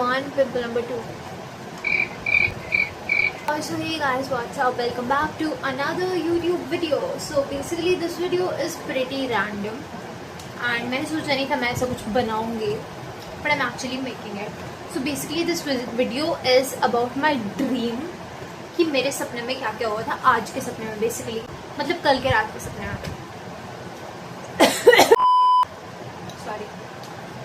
1, pimple number 2. So hey guys, what's up? Welcome back to another YouTube video. So basically this video is pretty random and मैंने सोचा नहीं था मैं ऐसा कुछ बनाऊंगी, but I'm actually making it. So basically this video is about my dream कि मेरे सपने में क्या क्या हुआ था आज के सपने में, बेसिकली मतलब कल के रात के सपने में. सॉरी.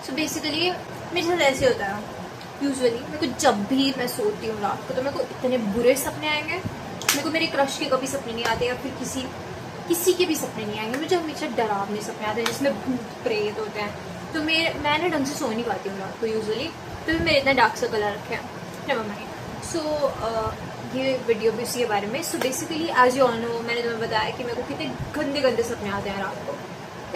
सो बेसिकली मेरे साथ ऐसे होता है यूजुअली, मेरे को जब भी मैं सोती हूँ रात को तो मेरे को इतने बुरे सपने आएंगे. मेरे को मेरे क्रश के कभी सपने नहीं आते या फिर किसी के भी सपने नहीं आएंगे. मुझे हमेशा डरावने सपने आते हैं जिसमें भूत प्रेत होते हैं. तो मैं ना ढंग से सो नहीं पाती हूँ रात को यूजुअली, तो मेरे इतना डार्क सर्कल आ रखे हैं. Never mind. सो ये वीडियो भी उसी के बारे में. So basically as you all know, मैंने तुम्हें बताया कि मेरे को कितने गंदे गंदे सपने आते हैं रात को.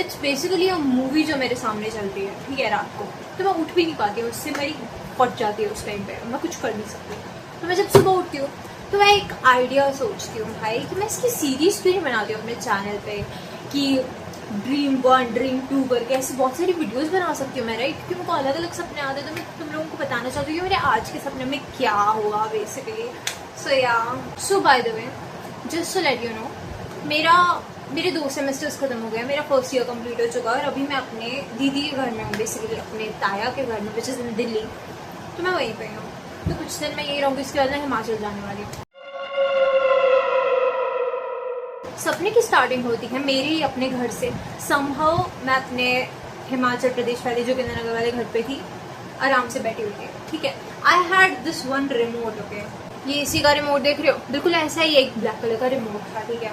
इट्स बेसिकली अ मूवी जो मेरे सामने चल रही है, ठीक है, रात को. तो मैं उठ भी नहीं पाती हूँ, उससे मेरी फट जाती है उस टाइम पे, मैं कुछ कर नहीं सकती. तो मैं जब सुबह उठती हूँ तो मैं एक आइडिया सोचती हूँ भाई कि मैं इसकी सीरीज क्यों नहीं बनाती हूँ अपने चैनल पे, कि ड्रीम 1 ड्रीम 2 करके ऐसी बहुत सारी वीडियोस बना सकती हूँ मैं, राइट. क्योंकि मुझको अलग अलग सपने आते हैं, तो मैं तुम लोगों को बताना चाहती हूँ कि मेरे आज के सपने में क्या हुआ basically. So by the way, just to let you know, मेरे 2 सेमेस्टर्स खत्म हो गए, मेरा फर्स्ट ईयर कंप्लीट हो चुका है और अभी मैं अपने दीदी के घर में हूँ, बेसिकली अपने ताया के घर में, विच इज़ इन दिल्ली. तो मैं वहीं पे हूँ. तो कुछ दिन मैं यही रहूँगी, इसके बाद मैं हिमाचल जाने वाली हूँ. सपने की स्टार्टिंग होती है मेरे ही अपने घर से. समहाउ मैं अपने हिमाचल प्रदेश वाले जो नगर वाले घर पे थी, आराम से बैठी हुई थी, ठीक है. I had this one remote. Okay, ये इसी का रिमोट देख रहे हो, बिल्कुल ऐसा ही एक ब्लैक कलर का रिमोट था, ठीक है,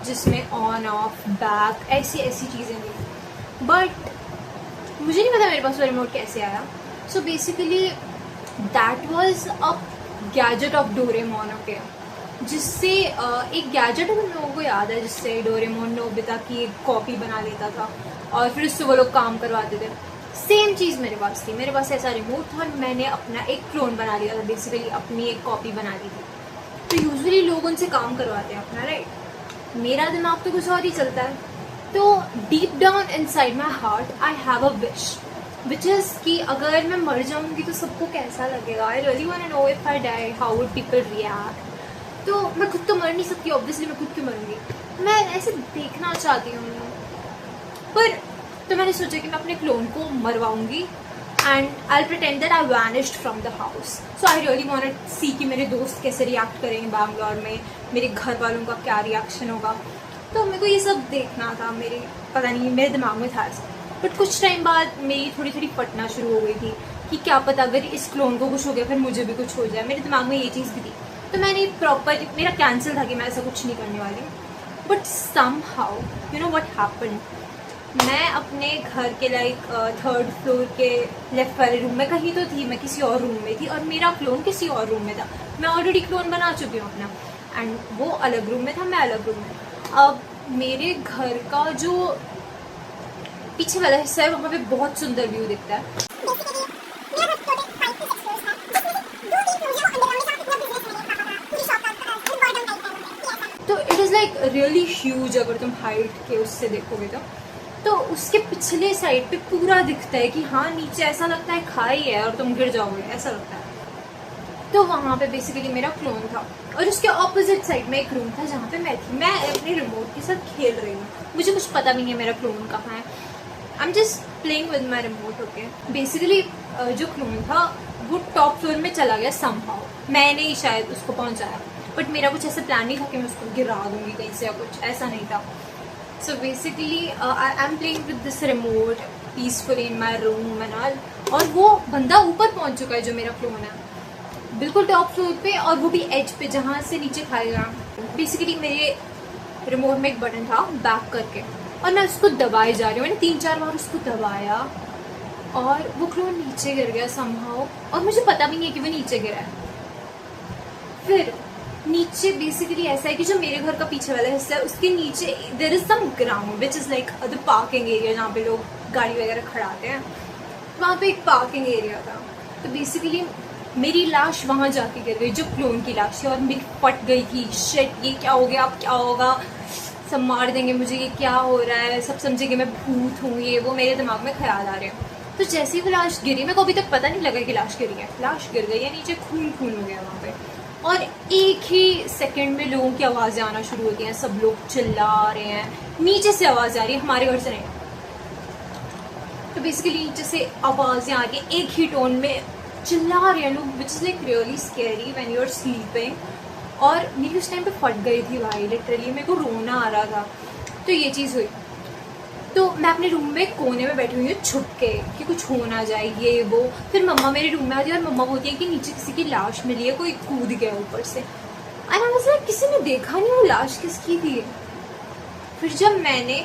जिसमें ऑन ऑफ बैक ऐसी चीज़ें थी. बट मुझे नहीं पता मेरे पास वो रिमोट कैसे आया. So basically that was a gadget of Doraemon. Okay, जिससे एक गैजेट हम लोगों को याद है जिससे डोरेमोन नोबिता की एक कॉपी बना लेता था और फिर उससे वो लोग काम करवाते थे. सेम चीज़ मेरे पास थी. मेरे पास ऐसा रिमोट था और मैंने अपना एक क्लोन बना लिया था, बेसिकली अपनी एक कॉपी बना ली थी. तो यूजुअली लोग उनसे काम करवाते हैं अपना, राइट. मेरा दिमाग तो कुछ और ही चलता है. तो deep down inside my heart I have a wish, which is कि अगर मैं मर जाऊंगी तो सबको कैसा लगेगा. I really want to know if I die how would people react. तो मैं खुद तो मर नहीं सकती ऑब्वियसली, मैं खुद क्यों मरूंगी, मैं ऐसे देखना चाहती हूँ. पर तो मैंने सोचा कि मैं अपने क्लोन को मरवाऊंगी and I pretend that I vanished from the house. So I really want to see कि मेरे दोस्त कैसे रिएक्ट करेंगे बैंगलोर में, मेरे घर वालों का क्या रिएक्शन होगा. तो मेरे को ये सब देखना था. पता नहीं मेरे दिमाग में था ऐसा. बट कुछ टाइम बाद मेरी थोड़ी फटना शुरू हो गई थी कि क्या पता अगर इस क्लोन को कुछ हो गया फिर मुझे भी कुछ हो जाए. मेरे दिमाग में ये चीज़ भी थी. तो मैंने प्रॉपर, मेरा कैंसिल था कि मैं ऐसा कुछ नहीं करने वाली. But somehow you know what happened, मैं अपने घर के लाइक 3rd फ्लोर के लेफ्ट वाले रूम में कहीं तो थी, मैं किसी और रूम में थी और मेरा क्लोन किसी और रूम में था. मैं ऑलरेडी क्लोन बना चुकी हूँ अपना, एंड वो अलग रूम में था, मैं अलग रूम में. अब मेरे घर का जो पीछे वाला हिस्सा है वहाँ पे बहुत सुंदर व्यू दिखता है. तो it is like really huge. अगर तुम हाइट के उससे देखोगे तो उसके पिछले साइड पे पूरा दिखता है कि हाँ नीचे ऐसा लगता है खाई है और तुम गिर जाओगे, ऐसा लगता है. तो वहाँ पे बेसिकली मेरा क्लोन था और उसके ऑपोजिट साइड में एक रूम था जहाँ पे मैं थी. मैं अपने रिमोट के साथ खेल रही हूँ, मुझे कुछ पता भी नहीं है मेरा क्लोन कहाँ है. I am just playing with my remote. Okay, basically जो क्लोन था वो टॉप फ्लोर में चला गया समहाउ. मैंने ही शायद उसको पहुँचाया, बट मेरा कुछ ऐसा प्लान नहीं था कि मैं उसको गिरा दूंगी कहीं से या कुछ ऐसा नहीं था. So basically I am playing with this remote peacefully in my room and all. और वो बंदा ऊपर पहुंच चुका है जो मेरा क्लोन है, बिल्कुल टॉप फ्लोर पे, और वो भी एज पे जहाँ से नीचे खाएगा. बेसिकली मेरे रिमोट में एक बटन था बैक करके और मैं उसको दबाए जा रही हूँ. मैंने 3-4 बार उसको दबाया और वो क्लोन नीचे गिर गया समहाउ, और मुझे पता भी नहीं है कि वो नीचे गिरा है. फिर नीचे बेसिकली ऐसा है कि जो मेरे घर का पीछे वाला हिस्सा है उसके नीचे there is some ground which is like the parking area, जहाँ पे लोग गाड़ी वगैरह खड़ाते हैं. वहाँ पे एक पार्किंग एरिया था. तो बेसिकली मेरी लाश वहाँ जाके गिर गई, जो क्लोन की लाश थी, और मेरी फट गई थी. शिट, ये क्या हो गया, अब क्या होगा, सब मार देंगे मुझे, ये क्या हो रहा है, सब समझेंगे मैं भूत हूँ, ये वो मेरे दिमाग में ख्याल आ रहे हैं. तो जैसे ही वो लाश गिरी, मेरे को अभी तक पता नहीं लगा कि लाश गिरी है, लाश गिर गई है, नीचे खून खून हो गया वहाँ पे। और एक ही सेकंड में लोगों की आवाज़ें आना शुरू होती हैं, सब लोग चिल्ला रहे हैं, नीचे से आवाज़ आ रही है, हमारे घर से नहीं। तो बेसिकली नीचे से आवाज़ें आ रही हैं, एक ही टोन में चिल्ला रहे हैं लोग, which is like really scary when you are sleeping. और मेरी उस टाइम पे फट गई थी भाई, लिटरली मेरे को रोना आ रहा था। तो ये चीज़ हुई। तो मैं अपने रूम में कोने में बैठी हुई हूँ छुप के कि कुछ हो ना जाए ये वो। फिर मम्मा मेरे रूम में आती है और मम्मा बोलती है कि नीचे किसी की लाश मिली है, कोई कूद गया ऊपर से। एंड आई वाज लाइक किसी ने देखा नहीं वो लाश किसकी थी। फिर जब मैंने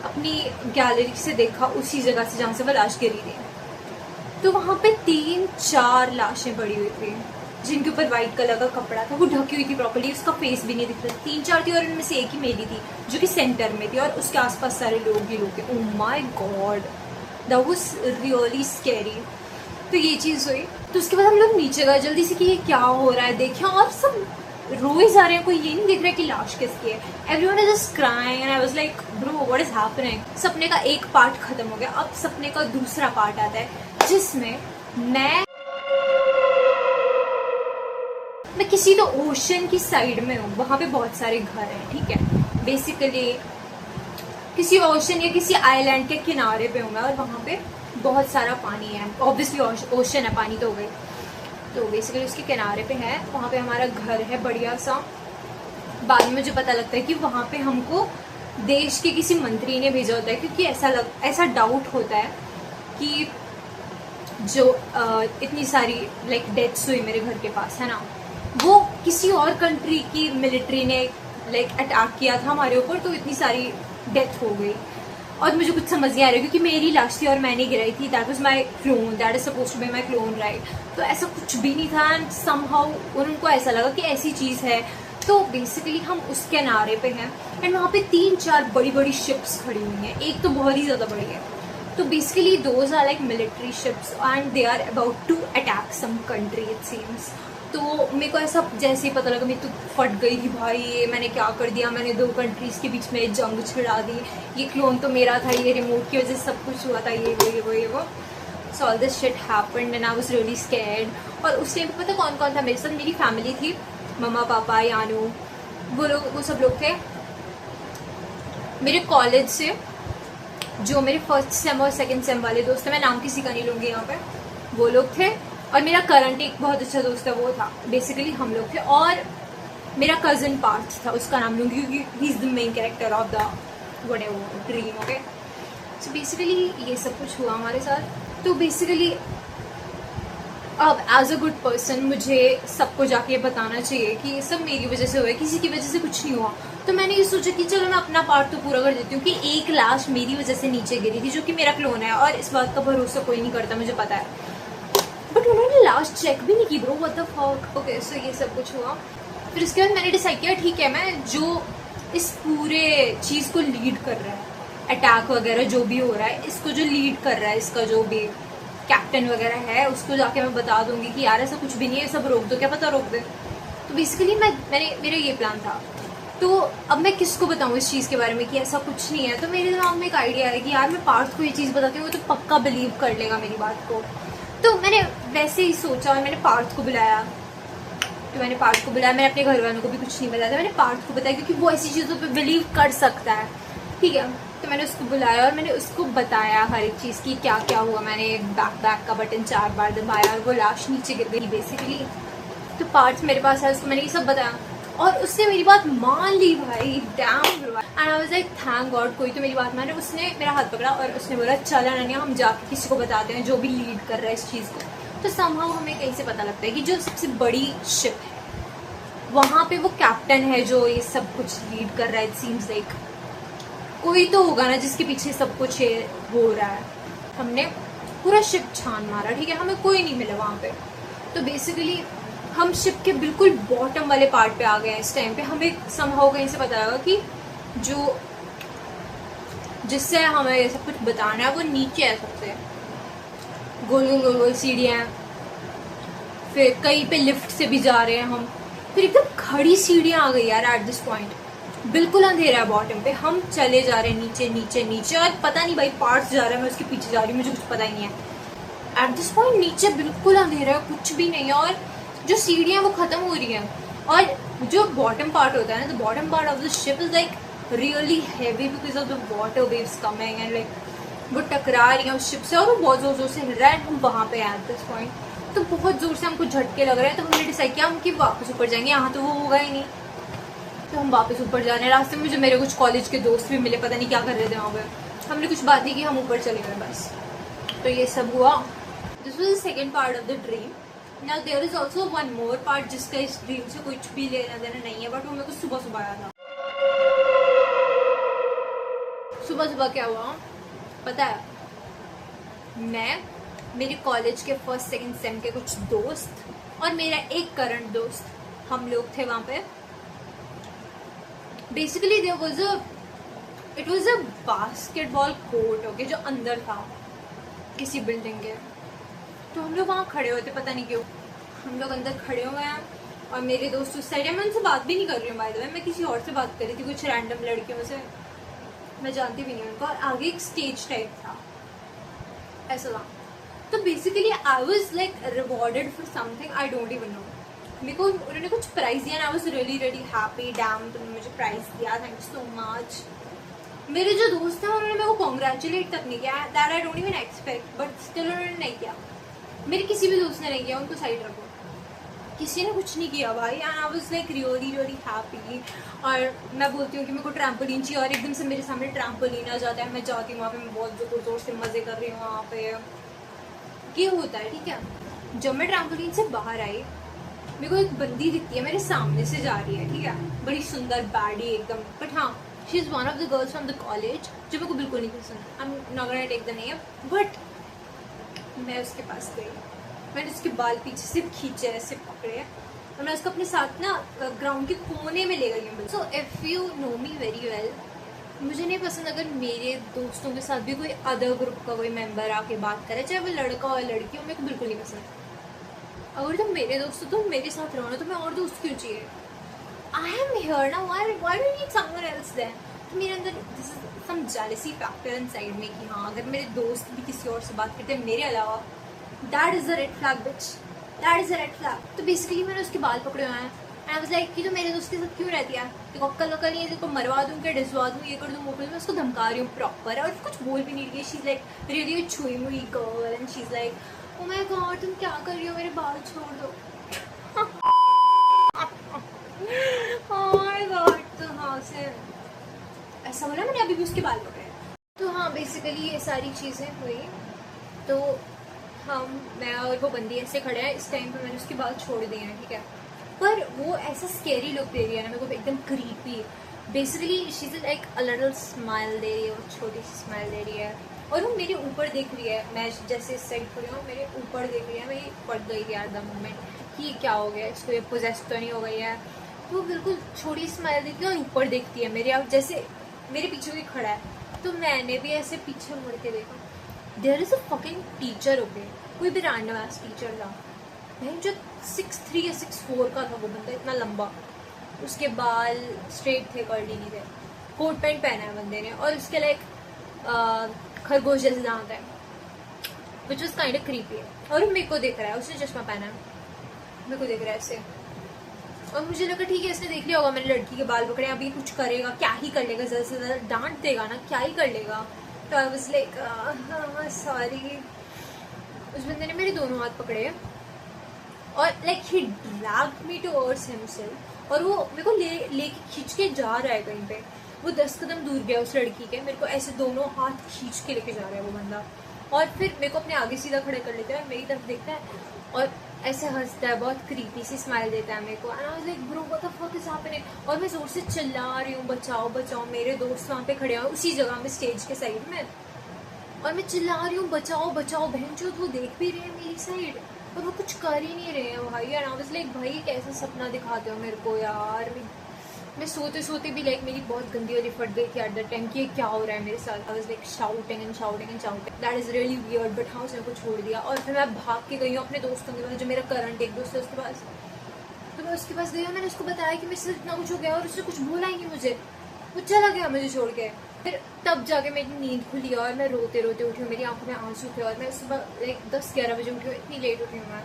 अपनी गैलरी से देखा उसी जगह से जहाँ से वो लाश गिरी थी, तो वहाँ पे 3-4 लाशें पड़ी हुई थी जिनके ऊपर वाइट कलर का कपड़ा था, वो ढकी हुई थी प्रॉपर्ली, उसका फेस भी नहीं दिख रहा था। 3-4 थी और उनमें से एक ही मेरी थी जो कि सेंटर में थी, और उसके आसपास सारे लोग ही लोग थे। Oh my God, that was really scary. तो ये चीज़ हुई। तो उसके बाद हम लोग नीचे गए जल्दी से कि ये क्या हो रहा है देखें, और सब रोए जा रहे हैं, कोई ये नहीं देख रहा है कि लाश किसकी है। Everyone is just crying and I was like bro what is happening. सपने का एक पार्ट खत्म हो गया, अब सपने का दूसरा पार्ट आता है जिसमें मैं किसी तो ओशन की साइड में हूँ। वहाँ पे बहुत सारे घर हैं, ठीक है, बेसिकली किसी ओशन या किसी आइलैंड के किनारे पे हूँ मैं, और वहाँ पे बहुत सारा पानी है। ऑब्वियसली ओशन है, पानी तो हो गई। तो बेसिकली उसके किनारे पे है, वहाँ पे हमारा घर है बढ़िया सा। बाद में मुझे पता लगता है कि वहाँ पे हमको देश के किसी मंत्री ने भेजा होता है, क्योंकि ऐसा डाउट होता है कि जो इतनी सारी लाइक डेथ्स हुई मेरे घर के पास है ना, वो किसी और कंट्री की मिलिट्री ने लाइक अटैक किया था हमारे ऊपर, तो इतनी सारी डेथ हो गई। और मुझे कुछ समझ नहीं आ रहा क्योंकि मेरी लाश थी और मैंने गिराई थी। That was my clone, that is supposed to be my clone, right. तो ऐसा कुछ भी नहीं था एंड समहाउ उनको ऐसा लगा कि ऐसी चीज़ है। तो बेसिकली हम उस किनारे पे हैं एंड वहाँ पे 3-4 बड़ी बड़ी शिप्स खड़ी हुई हैं, एक तो बहुत ही ज़्यादा बड़ी है। तो basically those are like military ships and they are about to attack some country it seems. तो मेरे को ऐसा जैसे ही पता लगा, मैं तो फट गई थी भाई, ये मैंने क्या कर दिया, मैंने 2 कंट्रीज़ के बीच में जंग छिड़ा दी, ये क्लोन तो मेरा था, ये रिमोट की वजह से सब कुछ हुआ था, ये वो। So all this shit happened and I was really scared. और उस टाइम पे पता कौन कौन था मेरे साथ? मेरी फैमिली थी, मम्मा पापा यानू, वो सब लोग थे। मेरे कॉलेज से जो मेरे फर्स्ट सेम और सेकंड सेम वाले दोस्त थे, मैं नाम किसी का नहीं लूँगी यहाँ पे, वो लोग थे। और मेरा करंट एक बहुत अच्छा दोस्त है, वो था। बेसिकली हम लोग थे। और मेरा कज़न पार्थ था, उसका नाम लूँगी क्योंकि he is the main character of the whatever dream, okay. So basically ये सब कुछ हुआ हमारे साथ। तो बेसिकली अब एज अ गुड पर्सन मुझे सबको जाके बताना चाहिए कि ये सब मेरी वजह से हुआ है, किसी की वजह से कुछ नहीं हुआ। तो मैंने ये सोचा कि चलो मैं अपना पार्ट तो पूरा कर देती हूँ कि एक लाश मेरी वजह से नीचे गिरी थी जो कि मेरा क्लोन है, और इस बात का भरोसा कोई नहीं करता, मुझे पता है। बट उन्होंने लास्ट चेक भी नहीं की bro, what the fuck. Okay, so ये सब कुछ हुआ। फिर उसके बाद मैंने डिसाइड किया ठीक है, मैं जो इस पूरे चीज़ को लीड कर रहा है, अटैक वगैरह जो भी हो रहा है, इसको जो लीड कर रहा है, इसका जो भी कैप्टन वगैरह है, उसको जाके मैं बता दूंगी कि यार ऐसा कुछ भी नहीं है, सब रोक दो, क्या पता रोक दे। तो बेसिकली मेरा ये प्लान था। तो अब मैं किसको बताऊँ इस चीज़ के बारे में कि ऐसा कुछ नहीं है। तो मेरे दिमाग में एक आइडिया है कि यार मैं पार्थ को ये चीज़ बताती हूँ, वो तो पक्का बिलीव कर लेगा मेरी बात को। तो मैंने वैसे ही सोचा और मैंने पार्थ को बुलाया। मैंने अपने घर वालों को भी कुछ नहीं बताया था, मैंने पार्थ को बताया क्योंकि वो ऐसी चीज़ों पे बिलीव कर सकता है, ठीक है। तो मैंने उसको बुलाया और मैंने उसको बताया हर एक चीज़ की क्या क्या हुआ। मैंने बैक का बटन 4 बार दबाया और वो लाश नीचे गिर गई बेसिकली। तो पार्थ मेरे पास है, उसको मैंने ये सब बताया और उसने मेरी बात मान ली भाई, dam. And I was like thank God, कोई तो मेरी बात माने। उसने मेरा हाथ पकड़ा और उसने बोला चल अनन्या हम जाके किसी को बताते हैं जो भी लीड कर रहा है इस चीज़ को। तो समहाउ हमें कहीं से पता लगता है कि जो सबसे बड़ी शिप है वहाँ पे वो कैप्टन है जो ये सब कुछ लीड कर रहा है। इट सीम्स लाइक कोई तो होगा ना जिसके पीछे सब कुछ हो रहा है। हमने पूरा शिप छान मारा, ठीक है, हमें कोई नहीं मिला वहाँ पे। तो बेसिकली हम शिप के बिल्कुल बॉटम वाले पार्ट पे आ गए इस टाइम पे। हमें समहाउ कहीं से पता लगा कि जो जिससे हमें ये सब कुछ बताना है वो नीचे है सबसे। गोल गोल गोल सीढ़ियाँ हैं, फिर कहीं पे लिफ्ट से भी जा रहे हैं हम, फिर एकदम खड़ी सीढ़ियाँ आ गई यार एट दिस पॉइंट। बिल्कुल अंधेरा है बॉटम पे, हम चले जा रहे हैं नीचे नीचे नीचे और पता नहीं भाई पार्ट्स जा रहा है, मैं उसके पीछे जा रही हूँ, मुझे कुछ पता ही नहीं है। एट दिस पॉइंट नीचे बिल्कुल अंधेरा है, कुछ भी नहीं है, और जो सीढ़ियाँ वो खत्म हो रही हैं, और जो बॉटम पार्ट होता है ना, the bottom part of the ship is like really heavy because of the water waves coming and like वो टकरा रही है उस शिप से, और वो बहुत जोर जोर से हिल रहा है। हम वहाँ पे एट दिस पॉइंट, तो बहुत जोर से हमको झटके लग रहे हैं, तो हमने डिसाइड किया हम कि वापस ऊपर जाएंगे, यहाँ तो वो होगा ही नहीं, तो हम वापस ऊपर जा रहे हैं। रास्ते में मुझे मेरे कुछ कॉलेज के दोस्त भी मिले, पता नहीं क्या कर रहे थे वहाँ पे, हमने कुछ बात नहीं की, हम ऊपर चले गए बस। तो ये सब हुआ। This was the second part of the dream. Now there is also one more part जिसका इस ड्रीम से कुछ भी लेना देना नहीं है, बट वो मेरे को सुबह सुबह आया था। सुबह सुबह क्या हुआ पता है, मैं, मेरे कॉलेज के फर्स्ट सेकंड सेम के कुछ दोस्त और मेरा एक करंट दोस्त, हम लोग थे वहाँ पे। Basically it was a basketball court, okay, जो अंदर था किसी बिल्डिंग के। तो हम लोग वहाँ खड़े हुए थे, पता नहीं क्यों हम लोग अंदर खड़े हुए हैं, और मेरे दोस्त उस साइड है। मैं उनसे बात भी नहीं कर रही हूँ बाय द वे, मैं किसी और से बात कर रही थी, कुछ रैंडम लड़कियों से, मैं जानती भी नहीं उनको। और आगे एक स्टेज टाइप था, ऐसा था। तो basically I was like rewarded for something, I don't even know. मेरे को उन्होंने कुछ प्राइज दिया, I was really really happy, dam तुमने मुझे प्राइज दिया, थैंक यू सो मच। मेरे जो दोस्त हैं उन्होंने मेरे को कॉन्ग्रेचुलेट तक नहीं किया, that I don't even expect, but still उन्होंने नहीं किया। मेरे किसी भी दोस्त ने नहीं किया, उनको साइड रखो, किसी ने कुछ नहीं किया भाई। And I was like really really happy. और मैं बोलती हूँ कि मेरे को ट्रैम्पोलिन चाहिए, और एकदम से मेरे सामने ट्रैम्पोलिन आ जाता है, मैं जाती हूँ वहाँ पे, मैं बहुत जोर जोर से मज़े कर रही हूँ वहाँ पे। ये होता है, ठीक है। जब मैं ट्रैम्पोलिन से बाहर आई, मेरे को एक बंदी दिखती है, मेरे सामने से जा रही है, ठीक है, बड़ी सुंदर बैडी एकदम, बट हाँ she is one of the girls from the college, जो मेरे को बिल्कुल नहीं पसंद। I am not gonna take the name, but मैं उसके पास गई, मैंने उसके बाल पीछे से खींचे, ऐसे पकड़े, और मैं उसको अपने साथ ना ग्राउंड के कोने में ले गई हूँ। So if you know me very well, मुझे नहीं पसंद अगर मेरे दोस्तों के साथ भी कोई अदर ग्रुप का कोई मेंबर आके बात करे, चाहे वो लड़का हो या लड़की हो, मेरे को बिल्कुल नहीं पसंद। अगर तुम मेरे दोस्त हो, तुम मेरे साथ रहो ना, तो मैं और दोस्त क्यों चाहिए? आई एम हियर ना, why do you need someone else then? तो मेरे अंदर this is some jealousy factor inside में कि हाँ, अगर मेरे दोस्त भी किसी और से बात करते हैं मेरे अलावा, that is a red flag bitch, that is a red flag. तो बेसिकली मैंने उसके बाल पकड़े हुए हैं, एंड आई वाज लाइक कि तो मेरे दोस्त के साथ क्यों रहती है, तो अक्कल वक्कल नहीं है, इसको मरवा दूँ क्या, डिसवा दूँ, ये कर दूँ, वो कर दूँ। मैं उसको धमका रही हूँ प्रॉपर, और कुछ बोल भी नहीं रही है। शी इज लाइक रियली छुई मुई girl, and she is like oh my God तुम क्या कर रही हो, मेरे बाल छोड़ दो। Oh my God. तो हाँ, उसे ऐसा बोला मैंने, अभी भी उसके बाल पकड़े। तो हाँ, बेसिकली ये सारी चीज़ें हुई। तो मैं और वो बंदी ऐसे खड़े हैं, इस टाइम पे मैंने उसके बाल छोड़ दिए हैं, ठीक है, पर वो ऐसा स्केरी लुक दे रही है ना मेरे को, एकदम creepy. Basically she is like a little smile दे रही है, वो छोटी सी स्माइल दे रही है, और वो मेरे ऊपर देख रही है। मैं जैसे इस साइड खड़ी हूँ, मेरे ऊपर देख रही है, मेरी पड़ गई थी यार द मोमेंट कि क्या हो गया, इसको ये पोजेस तो नहीं हो गई है। तो वो बिल्कुल छोटी स्माइल देती है और ऊपर देखती है मेरे, अब जैसे मेरे पीछे कोई खड़ा है, तो मैंने भी ऐसे पीछे मुड़ के देखा। There is a fucking teacher, okay, कोई भी रैंडम एस टीचर था, मैं जो 6'3" या 6'4" का था वो बंदा, इतना लंबा, उसके बाल स्ट्रेट थे, कर्ली नहीं थे, कोट पैंट पहना है बंदे ने, और उसके लाइक खरगोश जैसे दांत है, which was kind of creepy. और मेरे को देख रहा है, उसने चश्मा पहना है, मेरे को देख रहा है ऐसे, और मुझे लगा ठीक है इसने देख लिया होगा मैंने लड़की के बाल पकड़े, अभी कुछ करेगा, क्या ही कर लेगा, ज़्यादा से ज़्यादा डांट देगा ना, क्या ही कर लेगा। तो आई वाज लाइक सॉरी। उस बंदे ने मेरे दोनों हाथ पकड़े, और like he dragged me towards himself, और वो मेरे को लेके खींच के जा रहा है कहीं पे। वो 10 कदम दूर गया उस लड़की के, मेरे को ऐसे दोनों हाथ खींच के लेके जा रहा है वो बंदा, और फिर मेरे को अपने आगे सीधा खड़े कर लेता है, मेरी तरफ देखता है और ऐसे हंसता है, बहुत क्रीपी सी स्माइल देता है मेरे को। And I was like bro what the fuck is happening, और मैं जोर से चिल्ला रही हूँ बचाओ बचाओ, मेरे दोस्त वहाँ पे खड़े हैं उसी जगह में, स्टेज के साइड में, और मैं चिल्ला रही हूँ बचाओ बचाओ, बहनचोद वो देख भी रहे हैं मेरी साइड, और वो कुछ कर ही नहीं रहे हैं भाई। एंड आई वाज लाइक भाई कैसा सपना दिखाते हो मेरे को यार। मैं सोते सोते भी लाइक मेरी बहुत गंदी वाली फट गई थी एट द टाइम कि क्या हो रहा है मेरे साथ। I was like shouting and shouting and shouting, that is really weird, but हाँ उसने को छोड़ दिया। और फिर मैं भाग के गई हूँ अपने दोस्तों के पास, जो मेरा करंट एक दोस्त है उसके पास। तो मैं उसके पास गई हूँ, मैंने उसको बताया कि मेरे साथ इतना कुछ हो गया, और उसने कुछ बोला ही नहीं मुझे, वो चला गया मुझे छोड़ के। फिर तब जाके मेरी नींद खुली और मैं रोते रोते उठी हूँ, मेरी आंखों में आंसू थे और मैं सुबह लाइक 10-11 बजे उठी हूँ, इतनी लेट उठी हूँ मैं,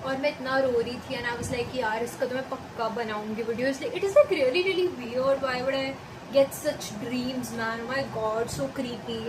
और मैं इतना रो रही थी एंड आई वाज लाइक यार इसका तो मैं पक्का बनाऊंगी videos. It is like really really weird, why would I get such dreams, man. Oh my god, so creepy.